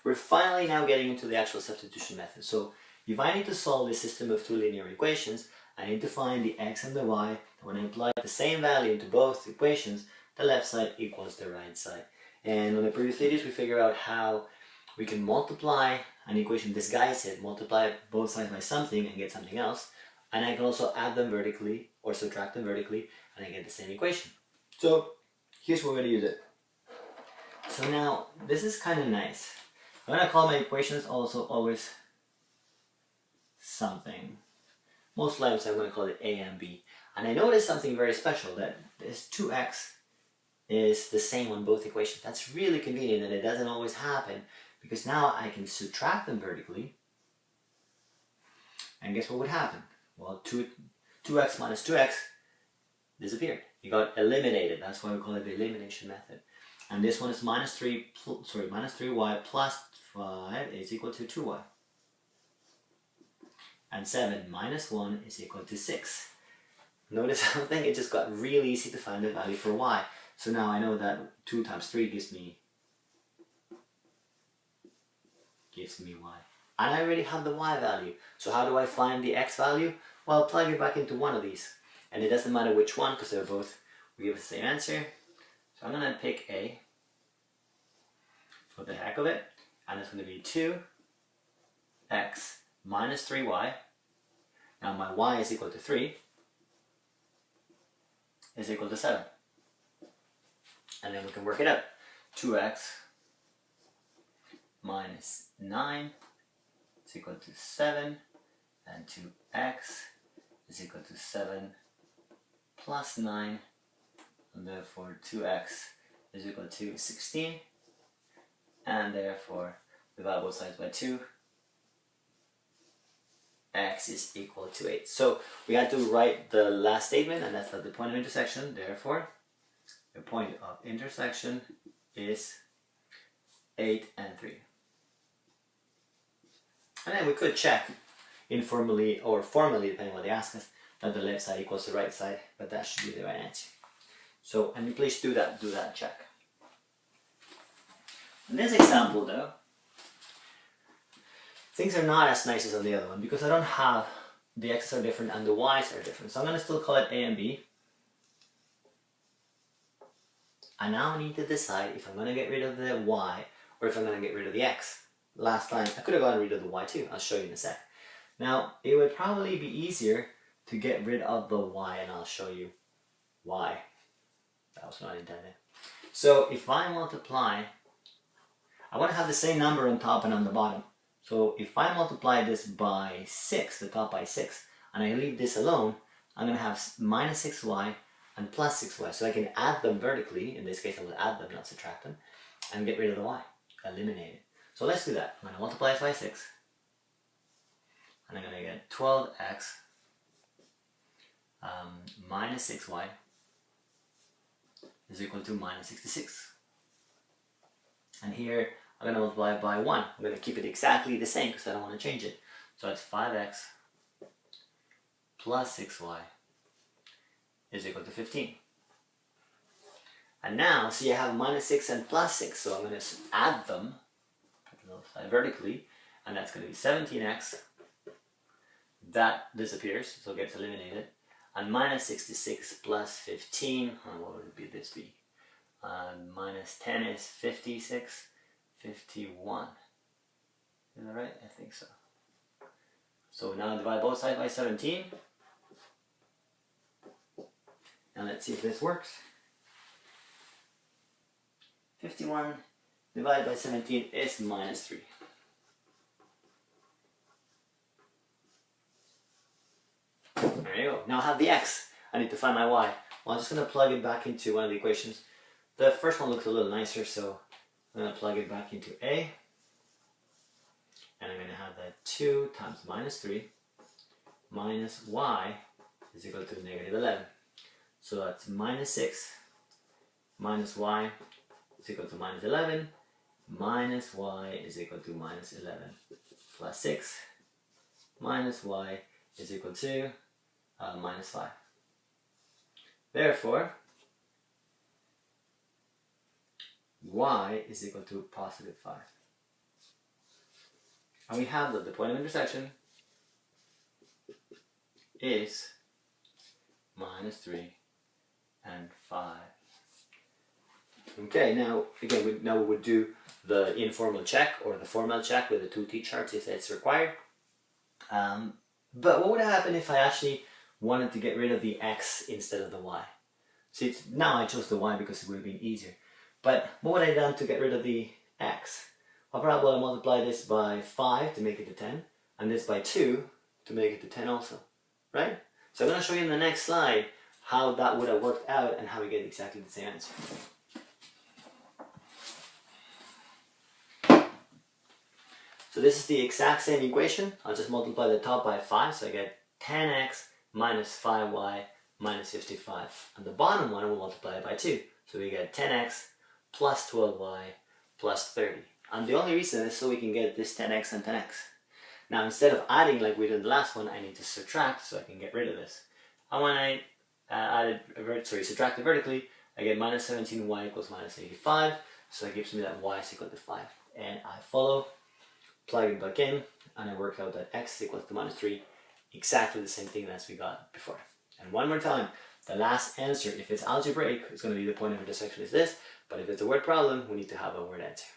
we're finally now getting into the actual substitution method. So if I need to solve this system of two linear equations, I need to find the x and the y. When I apply the same value into both equations, the left side equals the right side. And on the previous videos, we figured out how we can multiply an equation, disguise it, multiply both sides by something and get something else. And I can also add them vertically or subtract them vertically and I get the same equation. So here's where we're going to use it. So now this is kind of nice. I'm going to call my equations also always something. Most times I'm going to call it A and B. And I noticed something very special, that this 2x is the same on both equations. That's really convenient, and it doesn't always happen because now I can subtract them vertically. And guess what would happen? Well, 2x minus 2x disappeared. It got eliminated. That's why we call it the elimination method. And this one is minus 3y plus 5 is equal to 2y. And 7 minus 1 is equal to 6. Notice something? It just got really easy to find the value for y. So now I know that 2 times 3 gives me y. And I already have the y value. So how do I find the x value? Well, plug it back into one of these. And it doesn't matter which one because they're both, we give the same answer. So I'm going to pick A for the heck of it. And it's going to be 2x minus 3y. Now my y is equal to 3 is equal to 7. And then we can work it out. 2x minus 9 is equal to 7, and 2x is equal to 7 plus 9, and therefore 2x is equal to 16, and therefore divide both sides by 2, x is equal to 8. So we had to write the last statement, and that's at the point of intersection. Therefore, the point of intersection is 8 and 3. And then we could check informally or formally, depending on what they ask us, that the left side equals the right side, but that should be the right answer. So, and please do that check. In this example though, things are not as nice as on the other one because I don't have, the x's are different and the y's are different. So I'm going to still call it A and B. I now need to decide if I'm going to get rid of the y or if I'm going to get rid of the x. Last time I could have gotten rid of the y too. I'll show you in a sec. Now it would probably be easier to get rid of the y, and I'll show you why. That was not intended. So if I multiply, I want to have the same number on top and on the bottom. So if I multiply this by 6, the top by 6, and I leave this alone, I'm going to have minus 6y and plus 6y. So I can add them vertically. In this case I will add them, not subtract them, and get rid of the y. Eliminate it. So let's do that. I'm going to multiply this by 6. And I'm going to get 12x minus 6y is equal to minus 66. And here I'm going to multiply it by 1. I'm going to keep it exactly the same because I don't want to change it. So it's 5x plus 6y is equal to 15. And now, see, I have minus 6 and plus 6, so I'm going to add them vertically, and that's going to be 17x. That disappears, so it gets eliminated. And minus 66 plus 15, what would this be? Minus 10 is 56, 51. Is that right? I think so. So now divide both sides by 17. And let's see if this works. 51 divided by 17 is minus 3. There you go. Now I have the x. I need to find my y. Well, I'm just going to plug it back into one of the equations. The first one looks a little nicer, so I'm going to plug it back into A. And I'm going to have that 2 times minus 3 minus y is equal to negative 11. So that's minus 6 minus y is equal to minus 11 minus y is equal to minus 11 plus 6 minus y is equal to minus 5. Therefore, y is equal to positive 5. And we have that the point of intersection is -3 and 5. Okay, now again, we would do the informal check or the formal check with the two t-charts if it's required. But what would happen if I actually wanted to get rid of the x instead of the y? See, now I chose the y because it would have been easier. But what would I have done to get rid of the x? Well, probably I'll multiply this by 5 to make it to 10, and this by 2 to make it to 10 also, right? So I'm going to show you in the next slide how that would have worked out and how we get exactly the same answer. So this is the exact same equation. I'll just multiply the top by 5, so I get 10x minus 5y minus 55. And the bottom one will multiply it by 2. So we get 10x plus 12y plus 30. And the only reason is so we can get this 10x and 10x. Now instead of adding like we did in the last one, I need to subtract so I can get rid of this. And when I subtract it vertically, I get minus 17y equals minus 85. So that gives me that y is equal to 5. And I follow, plug it back in, and I work out that x is equal to -3. Exactly the same thing as we got before. And one more time, the last answer, if it's algebraic, it's going to be the point of intersection is this. But if it's a word problem, we need to have a word answer.